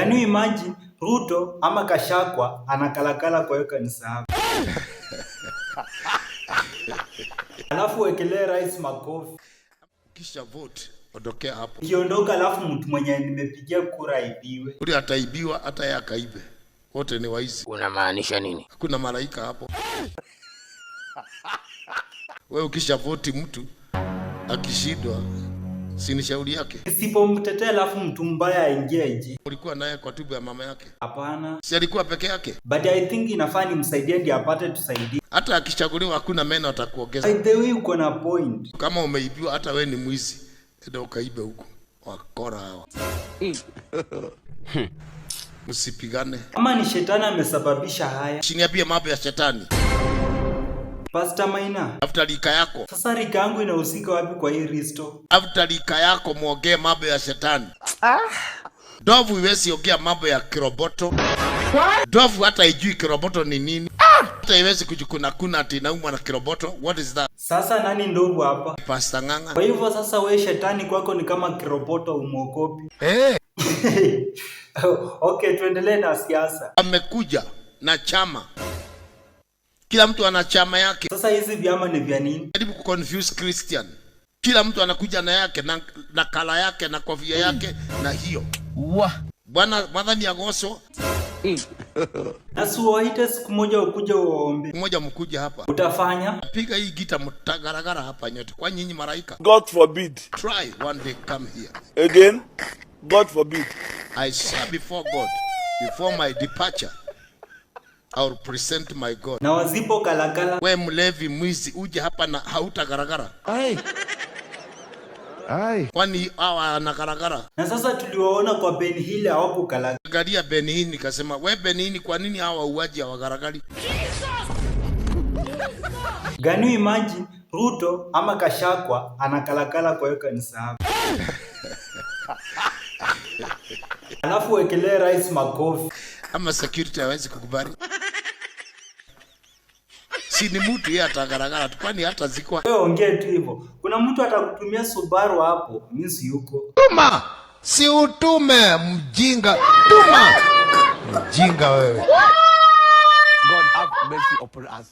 Can you imagine Ruto ama Gachagua anakalakala kwa hiyo kanisa hapo. Alafu wekelee rais makofi. Kisha vote, ondokea hapo. Ikiondoka alafu mtu mwenye nimepigia kura aibiwe. Uli ataibiwa hata yeye akaibe. Wote ni waizi. Unamaanisha nini? Hakuna malaika hapo. Wewe ukisha vote mtu akishindwa si ni shauri yake. Sipomtetea alafu mtu mbaya aingiaje? Ulikuwa naye kwa tubu ya mama yake? Hapana. Si alikuwa peke yake? But I think inafaa nimsaidie ndiye apate tusaidie. Hata akichaguliwa hakuna meno atakuongeza. By the way uko na point. Kama umeibiwa hata wewe ni mwizi, ndio ukaibe huko. Wakora hawa. Msipigane. Kama ni shetani amesababisha haya. Usiniambie mambo ya shetani. Pastor Maina. Tafuta rika yako. Sasa rika yangu inahusika wapi kwa hii Risto? Tafuta rika yako muongee mambo ya shetani. Ndovu iwezi ongea mambo ya kiroboto. Ndovu hata ijui kiroboto ni nini. Hata iwezi kujikuna ati inaumwa na kiroboto. What is that? Sasa nani ndovu hapa? Pastor Ng'ang'a. Kwa hivyo sasa we shetani kwako ni kama kiroboto umuogopi. Okay, tuendelee na siasa. Amekuja na chama. Kila mtu ana chama yake. Sasa hizi vyama ni vya nini? Jaribu kuconfuse Christian. Kila mtu anakuja na yake na kala yake na kofia yake na hiyo. Bwana madhani Agosto. Nasuwaite siku moja ukuje uombe. Mmoja mkuja hapa. Utafanya? Piga hii gita mtagaragara hapa nyote. Kwa nyinyi malaika. God forbid. Try one day come here. Again, God forbid. I swear before God, before my departure, I will present my God. Na wazipo kalakala. We mlevi mwizi uje hapa na hautagaragara. Kwani hawa anagaragara? Na sasa tuliwaona kwa Ben Hill hawapo kalakala. Angalia Ben Hill nikasema, we Ben Hill kwa nini hawa uaji hawagaragari? Can you imagine Ruto ama Gachagua anakalakala kwa hiyo kanisa hapo. Alafu wekelee rais makofi. Ama security hawezi kukubali. Si ni mtu yeye atagaragara tu, kwani hata zikwa. Wewe ongea tu hivyo. Kuna mtu atakutumia Subaru hapo, mimi si yuko. Tuma! Si utume mjinga. Tuma! Mjinga wewe. God have mercy upon us.